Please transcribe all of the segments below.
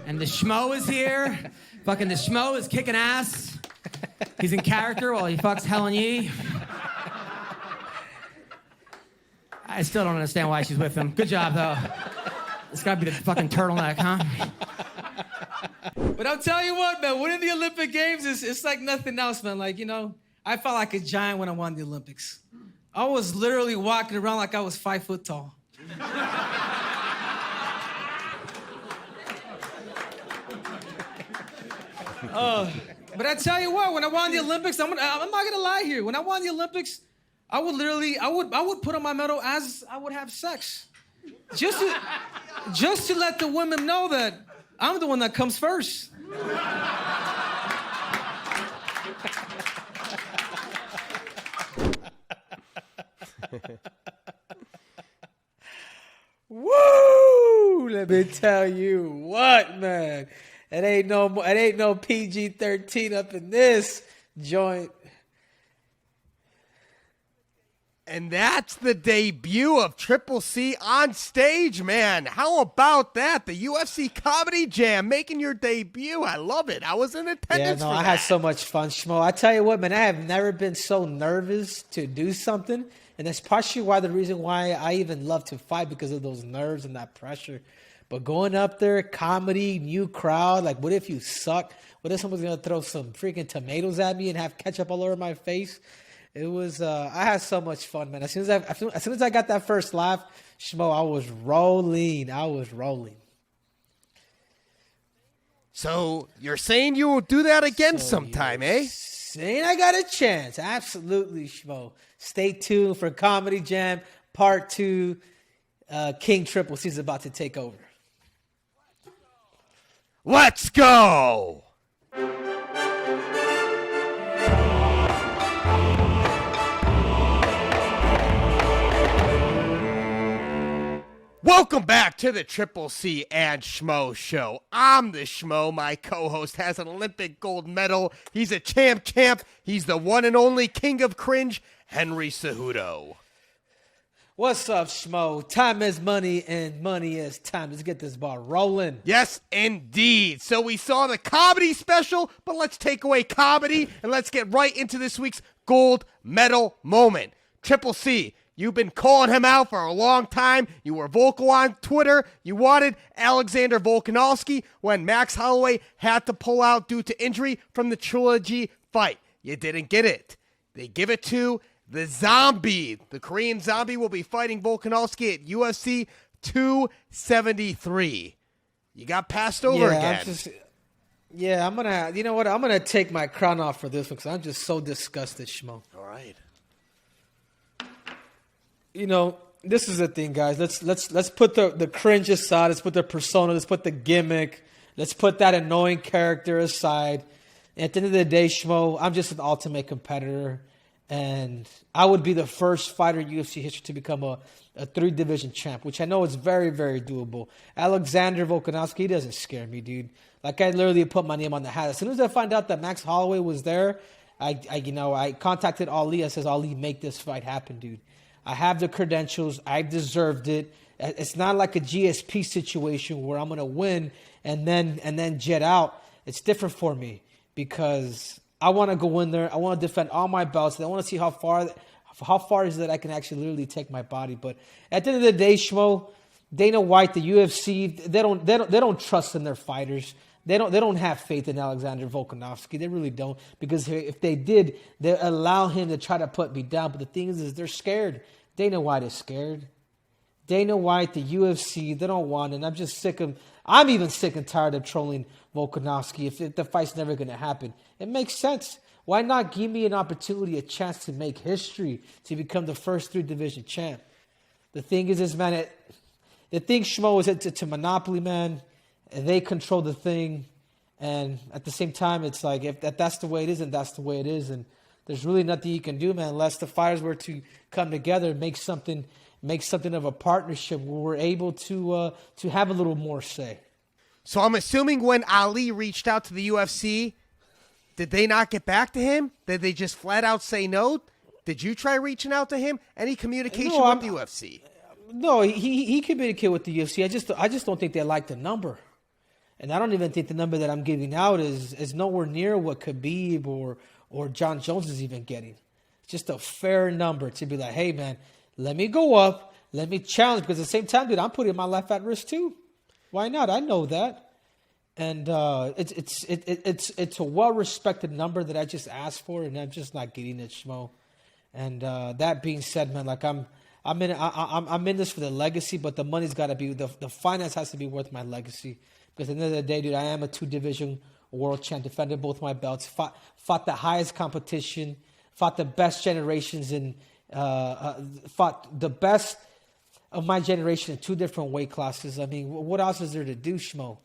And the Schmo is here. Fucking the Schmo is kicking ass. He's in character while he fucks Helen Yee. I still don't understand why she's with him. Good job, though. It's gotta be the fucking turtleneck, huh? But I'll tell you what, man, winning the Olympic Games it's like nothing else, man. Like, you know, I felt like a giant when I won the Olympics. I was literally walking around like I was 5 foot tall. But I tell you what, when I won the Olympics, I'm not gonna lie here. When I won the Olympics, I would put on my medal as I would have sex, just to let the women know that I'm the one that comes first. Woo! Let me tell you what, man. It ain't no PG-13 up in this joint. And that's the debut of Triple C on stage, man. How about that? The UFC Comedy Jam making your debut. I love it. I was in attendance for that. I had so much fun, Schmo. I tell you what, man, I have never been so nervous to do something. And that's partially the reason why I even love to fight, because of those nerves and that pressure. But going up there, comedy, new crowd, like what if you suck? What if someone's going to throw some freaking tomatoes at me and have ketchup all over my face? It was, I had so much fun, man. As soon as I got that first laugh, Schmo, I was rolling. So you're saying you will do that again sometime, eh? Saying I got a chance. Absolutely, Schmo. Stay tuned for Comedy Jam Part 2. King Triple C is about to take over. Let's go! Welcome back to the Triple C and Schmo Show. I'm the Schmo. My co-host has an Olympic gold medal. He's a champ. He's the one and only king of cringe, Henry Cejudo. What's up, Schmo? Time is money, and money is time. Let's get this ball rolling. Yes, indeed. So we saw the comedy special, but let's take away comedy, and let's get right into this week's gold medal moment. Triple C, you've been calling him out for a long time. You were vocal on Twitter. You wanted Alexander Volkanovski when Max Holloway had to pull out due to injury from the trilogy fight. You didn't get it. They give it to the Zombie. The Korean Zombie will be fighting Volkanovski at UFC 273. You got passed over again. I'm gonna. You know what? I'm gonna take my crown off for this one because I'm just so disgusted, Schmo. All right. You know, this is the thing, guys. Let's put the cringe aside. Let's put the persona. Let's put the gimmick. Let's put that annoying character aside. And at the end of the day, Schmo, I'm just an ultimate competitor. And I would be the first fighter in UFC history to become a 3-division champ, which I know is very, very doable. Alexander Volkanovski, he doesn't scare me, dude. Like, I literally put my name on the hat. As soon as I find out that Max Holloway was there, I contacted Ali. I says, Ali, make this fight happen, dude. I have the credentials. I deserved it. It's not like a GSP situation where I'm going to win and then jet out. It's different for me because I want to go in there. I want to defend all my belts. And I want to see how far is that I can actually literally take my body. But at the end of the day, Schmo, Dana White, the UFC, they don't trust in their fighters. They don't have faith in Alexander Volkanovski. They really don't, because if they did, they allow him to try to put me down. But the thing is they're scared. Dana White is scared. Dana White, the UFC, they don't want it. And I'm just I'm even sick and tired of trolling Volkanovski if the fight's never going to happen. It makes sense. Why not give me an opportunity, a chance to make history, to become the first 3-division champ? The thing is man, the thing, Schmo, is it's a monopoly, man. And they control the thing. And at the same time, it's like, if that's the way it is, and that's the way it is. And there's really nothing you can do, man, unless the fighters were to come together and make something of a partnership where we're able to have a little more say. So I'm assuming when Ali reached out to the UFC, did they not get back to him? Did they just flat out say no? Did you try reaching out to him? Any communication with the UFC? No, he communicated with the UFC. I just don't think they like the number. And I don't even think the number that I'm giving out is nowhere near what Khabib or John Jones is even getting. It's just a fair number to be like, hey, man, let me go up. Let me challenge. Because at the same time, dude, I'm putting my life at risk too. Why not? I know that. And it's a well-respected number that I just asked for, and I'm just not getting it, Schmo. And that being said, man, like I'm in this for the legacy, but the money's got to be the finance has to be worth my legacy. Because at the end of the day, dude, I am a 2-division world champ, defended both my belts, fought the highest competition, fought the best generations, and fought the best of my generation in 2 different weight classes. I mean, what else is there to do, Schmo?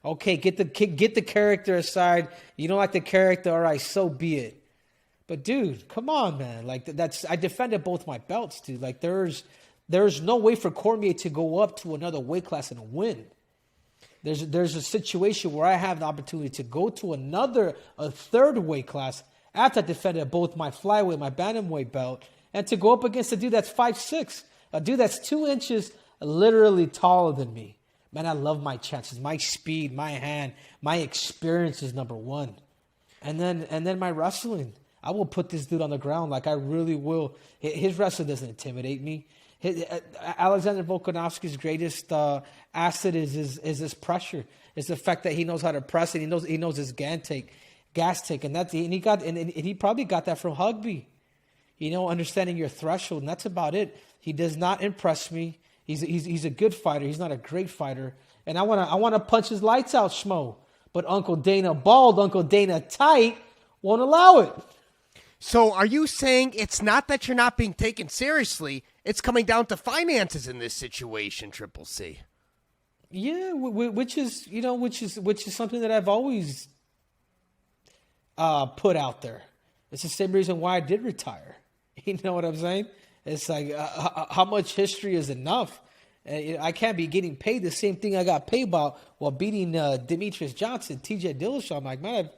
Okay, get the character aside. You don't like the character, all right, so be it. But dude, come on, man. Like I defended both my belts, dude. Like there's no way for Cormier to go up to another weight class and win. There's a situation where I have the opportunity to go to a third weight class after I defended both my flyweight, my bantamweight belt, and to go up against a dude that's 5'6", a dude that's 2 inches literally taller than me. Man, I love my chances, my speed, my hand, my experience is number one. And then my wrestling. I will put this dude on the ground like I really will. His wrestling doesn't intimidate me. Alexander Volkanovski's greatest asset is his pressure. It's the fact that he knows how to press and he knows his gas take, and he probably got that from Hugby. You know, understanding your threshold, and that's about it. He does not impress me. He's a good fighter. He's not a great fighter, and I wanna punch his lights out, Schmo. But Uncle Dana bald, Uncle Dana tight won't allow it. So are you saying it's not that you're not being taken seriously? It's coming down to finances in this situation, Triple C. Yeah, which is something that I've always put out there. It's the same reason why I did retire. You know what I'm saying? It's like how much history is enough? I can't be getting paid the same thing I got paid while beating Demetrius Johnson, TJ Dillashaw. I'm like, man,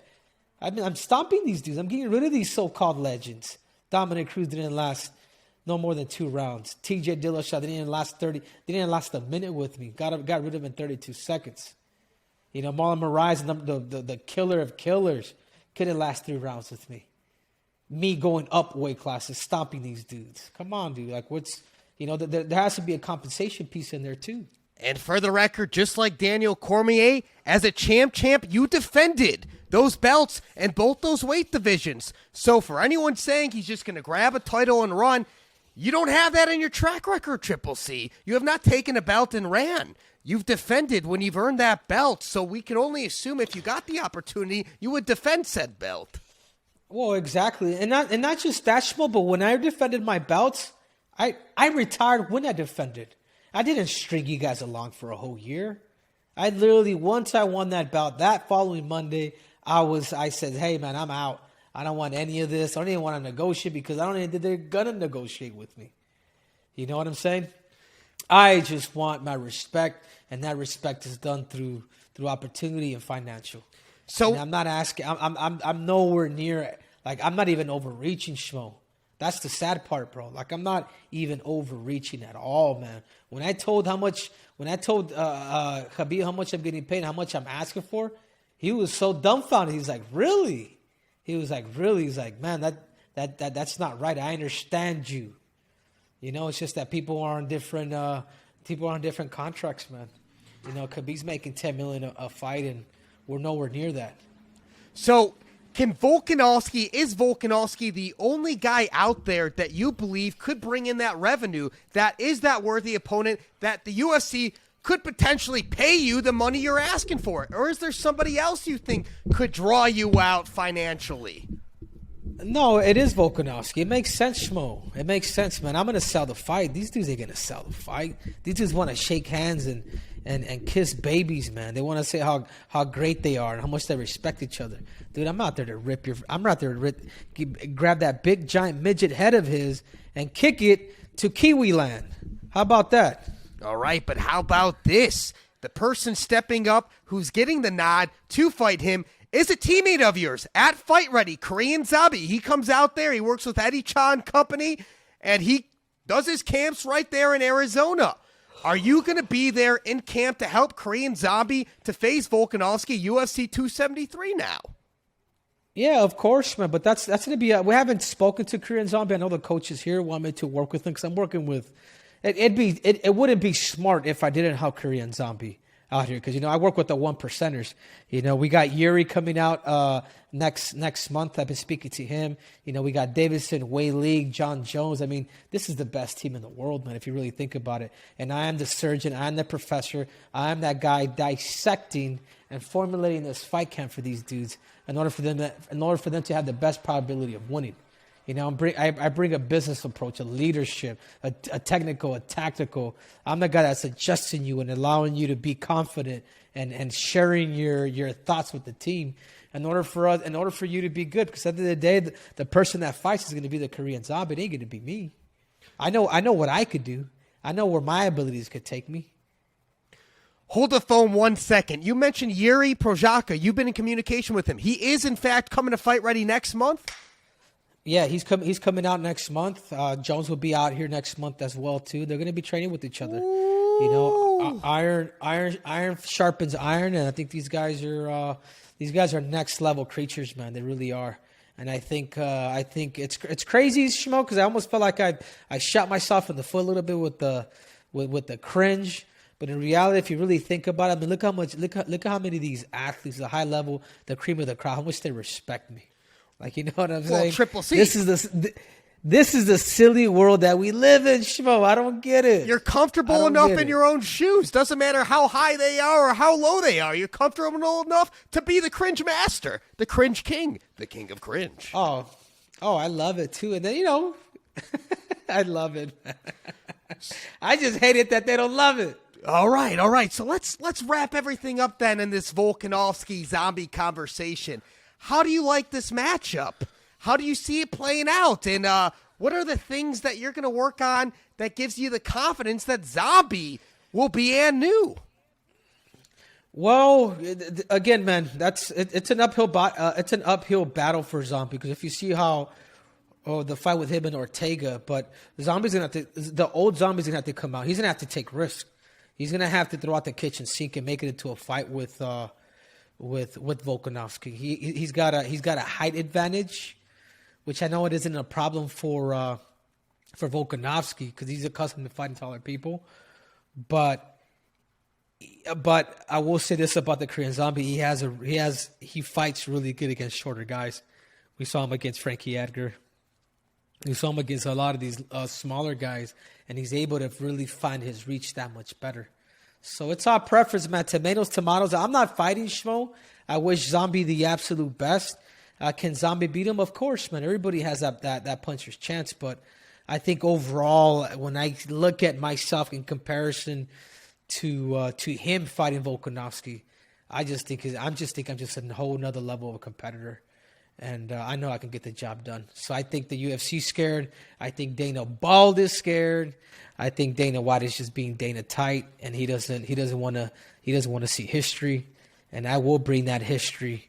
I'm stomping these dudes. I'm getting rid of these so-called legends. Dominic Cruz didn't last no more than 2 rounds. TJ Dillashaw didn't last 30. They didn't last a minute with me. Got rid of him in 32 seconds. You know, Marlon Moraes, the killer of killers, couldn't last 3 rounds with me. Me going up weight classes, stomping these dudes. Come on, dude. Like, there has to be a compensation piece in there too. And for the record, just like Daniel Cormier, as a champ, you defended those belts and both those weight divisions. So for anyone saying he's just going to grab a title and run, you don't have that in your track record, Triple C. You have not taken a belt and ran. You've defended when you've earned that belt. So we can only assume if you got the opportunity, you would defend said belt. Well, exactly. And not just that, Schmo, but when I defended my belts, I retired when I defended. I didn't string you guys along for a whole year. I literally, once I won that belt, that following Monday, I said, hey, man, I'm out. I don't want any of this. I don't even want to negotiate because I don't even think they're going to negotiate with me. You know what I'm saying? I just want my respect, and that respect is done through opportunity and financial. So and I'm not asking. I'm nowhere near. Like, I'm not even overreaching, Schmo. That's the sad part, bro. Like, I'm not even overreaching at all, man. When I told Khabib how much I'm getting paid, and how much I'm asking for, he was so dumbfounded. He's like, really? He was like, really? He's like, man, that's not right. I understand you. You know, it's just that people are on different contracts, man. You know, Khabib's making $10 million a fight, and we're nowhere near that. So, is Volkanovski the only guy out there that you believe could bring in that revenue, that is that worthy opponent, that the UFC could potentially pay you the money you're asking for? Or is there somebody else you think could draw you out financially? No, it is Volkanovski. It makes sense, Schmo. It makes sense, man. I'm going to sell the fight. These dudes ain't going to sell the fight. These dudes want to shake hands and kiss babies, man. They want to say how great they are and how much they respect each other. Dude, I'm out there to grab that big giant midget head of his and kick it to Kiwi land. How about that? All right, but how about this? The person stepping up who's getting the nod to fight him is a teammate of yours at Fight Ready, Korean Zombie. He comes out there, he works with Eddie Chan Company, and he does his camps right there in Arizona. Are you going to be there in camp to help Korean Zombie to face Volkanovski, UFC 273 now? Yeah, of course, man. But that's going to be. We haven't spoken to Korean Zombie. I know the coaches here want me to work with him because I'm working with. It wouldn't be smart if I didn't help Korean Zombie out here because I work with the 1%ers. We got Yuri coming out next month. I've been speaking to him. We got Deiveson, Wei Lee, John Jones. I mean, this is the best team in the world, man. If you really think about it. And I am the surgeon. I am the professor. I am that guy dissecting and formulating this fight camp for these dudes in order for them to have the best probability of winning. I bring a business approach, a leadership, a technical, a tactical. I'm the guy that's adjusting you and allowing you to be confident and sharing your thoughts with the team in order for you to be good. Because at the end of the day, the person that fights is going to be the Korean Zombie. It ain't going to be me. I know what I could do. I know where my abilities could take me. Hold the phone 1 second. You mentioned Yuri Prochazka. You've been in communication with him. He is, in fact, coming to fight ready next month? Yeah, he's coming out next month. Jones will be out here next month as well too. They're going to be training with each other. Iron sharpens iron, and I think these guys are next level creatures, man. They really are. And I think it's crazy, Schmo, because I almost felt like I shot myself in the foot a little bit with the cringe. But in reality, if you really think about it, I mean, look at how many of these athletes, the high level, the cream of the crowd, how much they respect me. Like, you know what I'm saying? Triple C. This is the silly world that we live in, Schmo. I don't get it. You're comfortable enough in your own shoes. Doesn't matter how high they are or how low they are. You're comfortable enough to be the cringe master, the cringe king, the king of cringe. Oh, I love it too. And then I love it. I just hate it that they don't love it. All right. So let's wrap everything up then in this Volkanovski zombie conversation. How do you like this matchup? How do you see it playing out? And what are the things that you're going to work on that gives you the confidence that Zombie will be and new? Well, again, man, it's an uphill battle for Zombie because if you see how the fight with him and Ortega, but the old Zombie's gonna have to come out. He's gonna have to take risks. He's gonna have to throw out the kitchen sink and make it into a fight with Volkanovski. He's got a height advantage, which I know it isn't a problem for Volkanovski because he's accustomed to fighting taller people. But I will say this about the Korean Zombie: he fights really good against shorter guys. We saw him against Frankie Edgar. We saw him against a lot of these smaller guys, and he's able to really find his reach that much better. So it's our preference, man. Tomatoes. I'm not fighting Schmo. I wish Zombie the absolute best. Can Zombie beat him? Of course, man. Everybody has that puncher's chance. But I think overall, when I look at myself in comparison to him fighting Volkanovski, I'm just a whole nother level of a competitor. And I know I can get the job done. So I think the UFC's scared. I think Dana Bald is scared. I think Dana White is just being Dana tight, and he doesn't want to see history. And I will bring that history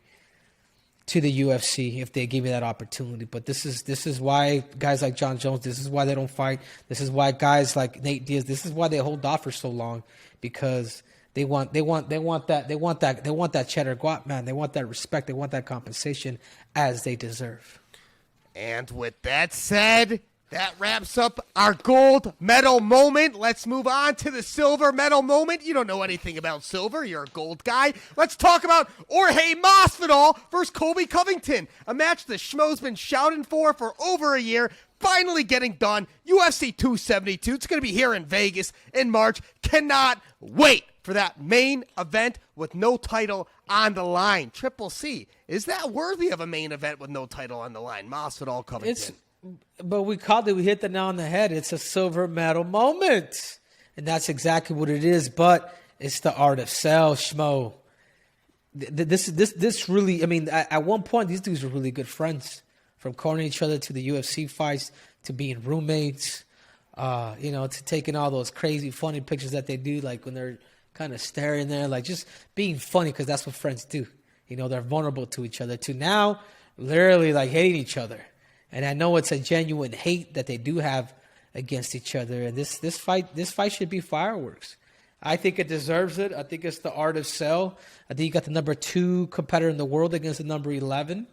to the UFC if they give me that opportunity. But this is why guys like John Jones, this is why they don't fight. This is why guys like Nate Diaz, this is why they hold off for so long, because they want that cheddar guap, man. They want that respect. They want that compensation as they deserve. And with that said, that wraps up our gold medal moment. Let's move on to the silver medal moment. You don't know anything about silver. You're a gold guy. Let's talk about Jorge Masvidal versus Colby Covington, a match the Schmo's been shouting for over a year. Finally getting done. UFC 272. It's going to be here in Vegas in March. Cannot wait for that main event with no title on the line. Triple C, is that worthy of a main event with no title on the line? Masvidal Covington. But we called it. We hit the nail on the head. It's a silver medal moment, and that's exactly what it is. But it's the art of sell, Schmo. This really. I mean, at one point, these dudes were really good friends. From calling each other to the UFC fights, to being roommates, to taking all those crazy, funny pictures that they do, like when they're kind of staring there, like just being funny because that's what friends do. They're vulnerable to each other. To now, literally like hating each other. And I know it's a genuine hate that they do have against each other, and this fight should be fireworks. I think it deserves it. I think it's the art of sell. I think you got the number 2 competitor in the world against the number 11.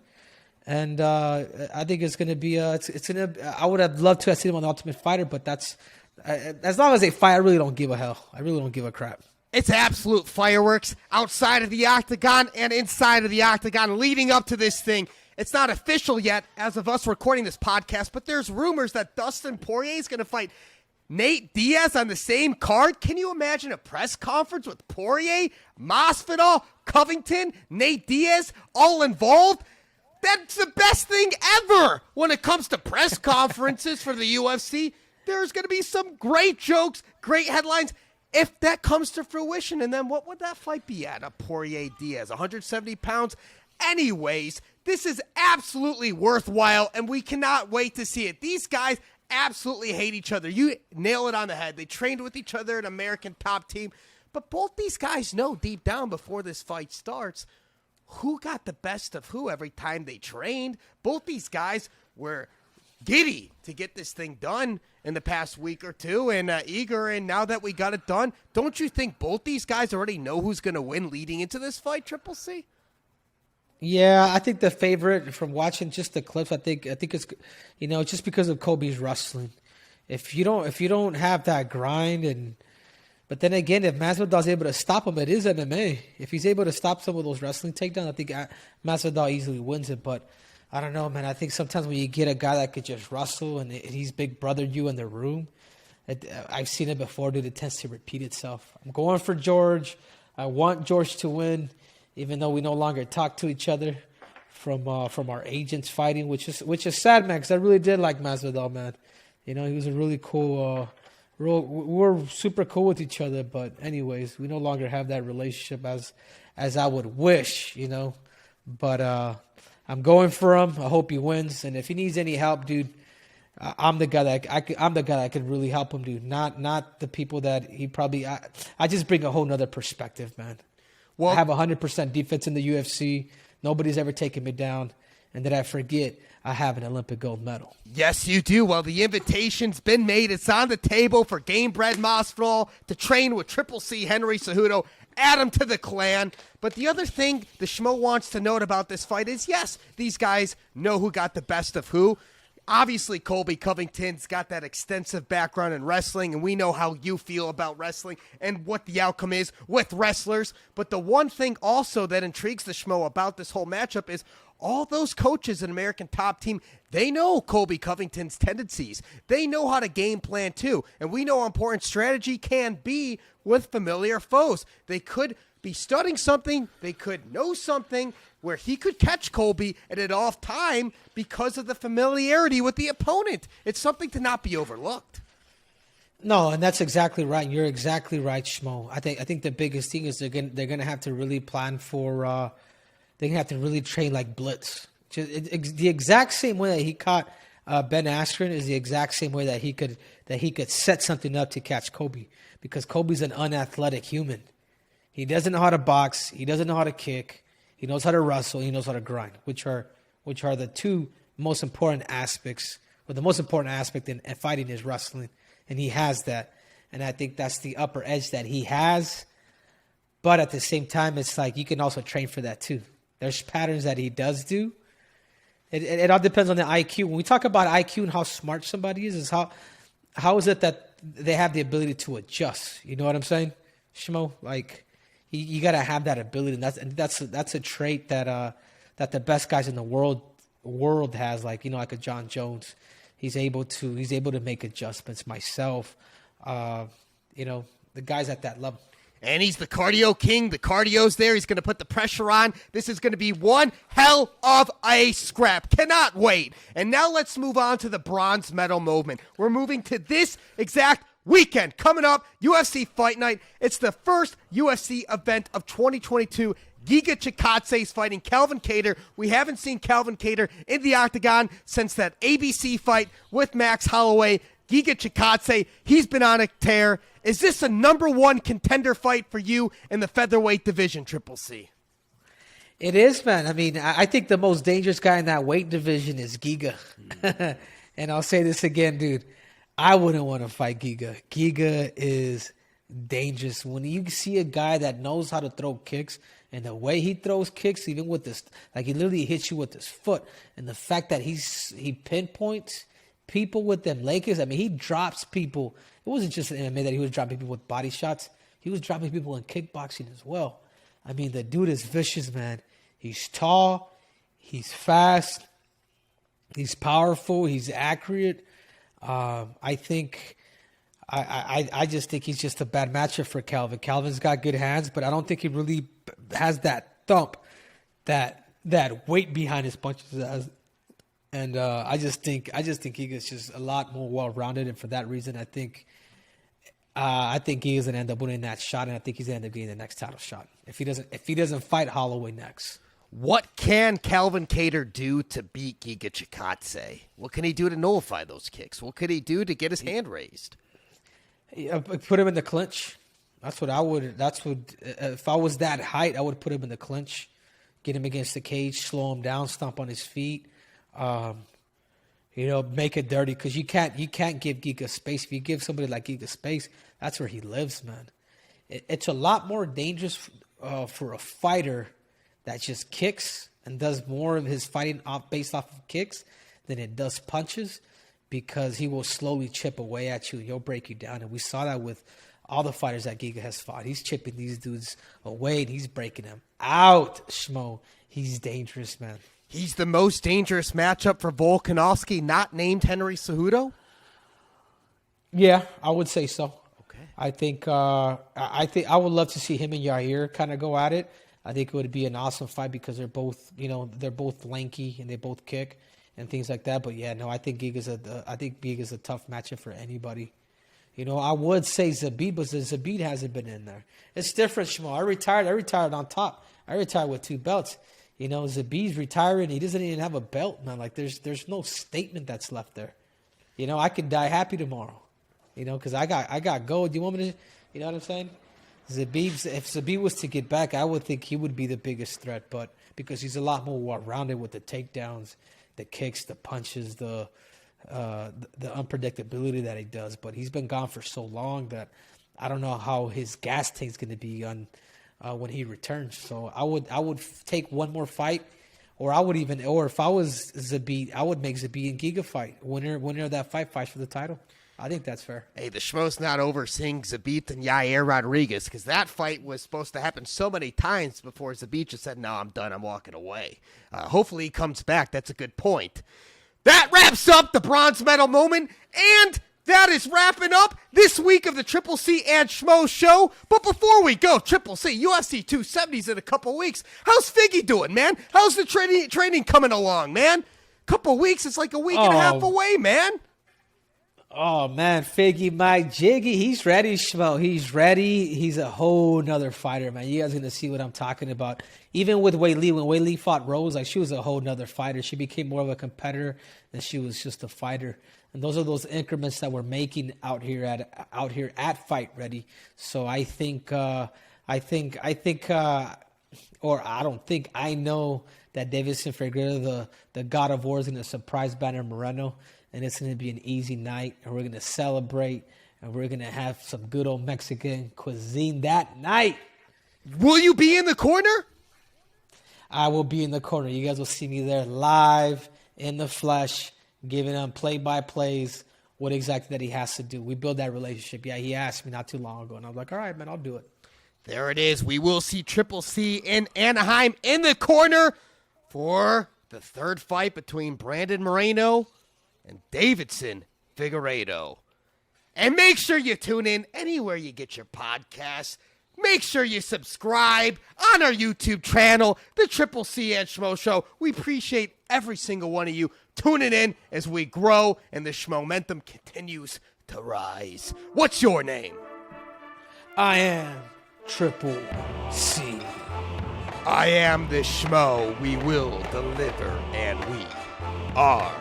And I think it's going to be I would have loved to have seen him on the Ultimate Fighter, but that's as long as they fight, I really don't give a hell. I really don't give a crap. It's absolute fireworks outside of the octagon and inside of the octagon leading up to this thing. It's not official yet as of us recording this podcast, but there's rumors that Dustin Poirier is going to fight Nate Diaz on the same card. Can you imagine a press conference with Poirier, Masvidal, Covington, Nate Diaz all involved? That's the best thing ever when it comes to press conferences for the UFC. There's going to be some great jokes, great headlines, if that comes to fruition. And then what would that fight be at? A Poirier-Diaz, 170 pounds? Anyways, this is absolutely worthwhile, and we cannot wait to see it. These guys absolutely hate each other. You nail it on the head. They trained with each other, an American top team. But both these guys know deep down before this fight starts who got the best of who every time they trained. Both these guys were giddy to get this thing done in the past week or two and eager, and now that we got it done, don't you think both these guys already know who's going to win leading into this fight, Triple C? Yeah, I think the favorite from watching just the clips, I think it's, just because of Colby's wrestling. If you don't have that grind, but then again, if Masvidal's able to stop him, it is MMA. If he's able to stop some of those wrestling takedowns, I think Masvidal easily wins it. But I don't know, man. I think sometimes when you get a guy that could just wrestle and he's big brothered you in the room, I've seen it before, dude. It tends to repeat itself. I'm going for George. I want George to win, even though we no longer talk to each other from our agents fighting, which is sad, man, because I really did like Masvidal, man. He was a really cool. We're super cool with each other, but anyways, we no longer have that relationship as I would wish, But I'm going for him. I hope he wins, and if he needs any help, dude, I'm the guy that could really help him, dude. Not the people that he probably. I just bring a whole nother perspective, man. Well, I have 100% defense in the UFC. Nobody's ever taken me down, and did I forget? I have an Olympic gold medal. Yes, you do. Well, the invitation's been made. It's on the table for Gamebred Masvidal to train with Triple C Henry Cejudo. Add him to the clan. But the other thing the Schmo wants to note about this fight is, yes, these guys know who got the best of who. Obviously, Colby Covington's got that extensive background in wrestling, and we know how you feel about wrestling and what the outcome is with wrestlers. But the one thing also that intrigues the Schmo about this whole matchup is all those coaches in American Top Team, they know Colby Covington's tendencies. They know how to game plan too. And we know how important strategy can be with familiar foes. They could be studying something. They could know something where he could catch Colby at an off time because of the familiarity with the opponent. It's something to not be overlooked. No, and that's exactly right. You're exactly right, Schmo. I think the biggest thing is they're gonna have to really plan for. They're gonna have to really train like blitz. The exact same way that he caught Ben Askren is the exact same way that he could set something up to catch Colby, because Colby's an unathletic human. He doesn't know how to box. He doesn't know how to kick. He knows how to wrestle. He knows how to grind, which are the two most important aspects, or the most important aspect in fighting is wrestling, and he has that. And I think that's the upper edge that he has. But at the same time, it's like you can also train for that too. There's patterns that he does do. It all depends on the IQ. When we talk about IQ and how smart somebody is how is it that they have the ability to adjust? You know what I'm saying, Schmo? Like you got to have that ability, and that's a trait that the best guys in the world has. Like like a John Jones, he's able to make adjustments. Myself, the guys at that level. And he's the cardio king. The cardio's there. He's going to put the pressure on. This is going to be one hell of a scrap. Cannot wait. And now let's move on to the bronze medal movement. We're moving to this exact weekend. Coming up, UFC Fight Night. It's the first UFC event of 2022. Giga Chikadze is fighting Calvin Kattar. We haven't seen Calvin Kattar in the octagon since that ABC fight with Max Holloway. Giga Chikadze, he's been on a tear. Is this a number one contender fight for you in the featherweight division, Triple C? It is, man. I mean, I think the most dangerous guy in that weight division is Giga. And I'll say this again, dude. I wouldn't want to fight Giga. Giga is dangerous. When you see a guy that knows how to throw kicks and the way he throws kicks, even with this, like he literally hits you with his foot, and the fact that he pinpoints people with them leg kicks. I mean, he drops people. It wasn't just in MMA that he was dropping people with body shots. He was dropping people in kickboxing as well. I mean, the dude is vicious, man. He's tall. He's fast. He's powerful. He's accurate. I just think he's just a bad matchup for Calvin. Calvin's got good hands, but I don't think he really has that thump, that weight behind his punches. And I just think Giga's just a lot more well-rounded, and for that reason, I think Giga's gonna end up winning that shot, and I think he's gonna end up getting the next title shot if he doesn't fight Holloway next. What can Calvin Kattar do to beat Giga Chikadze? What can he do to nullify those kicks? What could he do to get his hand raised? Put him in the clinch. That's what I would. If I was that height, I would put him in the clinch, get him against the cage, slow him down, stomp on his feet. Make it dirty, because you can't give Giga space. If you give somebody like Giga space, that's where he lives, man. It's a lot more dangerous for a fighter that just kicks and does more of his fighting based off of kicks than it does punches, because he will slowly chip away at you and he'll break you down. And we saw that with all the fighters that Giga has fought. He's chipping these dudes away and he's breaking them out, Schmo. He's dangerous, man. He's the most dangerous matchup for Volkanovski, not named Henry Cejudo? Yeah, I would say so. Okay. I think I would love to see him and Yair kind of go at it. I think it would be an awesome fight because they're both lanky and they both kick and things like that. But yeah, no, I think Giga's a tough matchup for anybody. I would say Zabit, but Zabit hasn't been in there. It's different, Schmo. I retired on top. I retired with 2 belts. Zabit's retiring. He doesn't even have a belt, man. Like there's no statement that's left there. I could die happy tomorrow. Because I got gold. You want me to? You know what I'm saying? Zabit, if Zabit was to get back, I would think he would be the biggest threat, but because he's a lot more well-rounded with the takedowns, the kicks, the punches, the unpredictability that he does. But he's been gone for so long that I don't know how his gas tank's going to be on when he returns. So I would take one more fight, or if I was Zabit, I would make Zabit and Giga fight. Winner of that fights for the title. I think that's fair. Hey, the Schmo's not overseeing Zabit and Yair Rodriguez, because that fight was supposed to happen so many times before Zabit just said, no, I'm done, I'm walking away. Hopefully he comes back. That's a good point. That wraps up the bronze medal moment, and that is wrapping up this week of the Triple C and Schmo show. But before we go, Triple C, UFC 270's in a couple weeks. How's Figgy doing, man? How's the training coming along, man? Couple weeks, it's like a week and a half away, man. Oh, man, Figgy, my Jiggy, he's ready, Schmo. He's ready. He's a whole nother fighter, man. You guys are going to see what I'm talking about. Even with Wei Li, when Wei Li fought Rose, she was a whole nother fighter. She became more of a competitor than she was just a fighter. And those are those increments that we're making out here at Fight Ready. So I know that Deiveson Figueiredo, the God of War, is going to surprise Banner Moreno. And it's going to be an easy night, and we're going to celebrate, and we're going to have some good old Mexican cuisine that night. Will you be in the corner? I will be in the corner. You guys will see me there live in the flesh, giving him play-by-plays, what exactly that he has to do. We build that relationship. Yeah, he asked me not too long ago, and I was like, all right, man, I'll do it. There it is. We will see Triple C in Anaheim in the corner for the third fight between Brandon Moreno and Deiveson Figueiredo. And make sure you tune in anywhere you get your podcasts. Make sure you subscribe on our YouTube channel, the Triple C and Schmo Show. We appreciate every single one of you tuning in as we grow and the Schmomentum continues to rise. What's your name? I am Triple C. I am the Schmo. We will deliver, and we are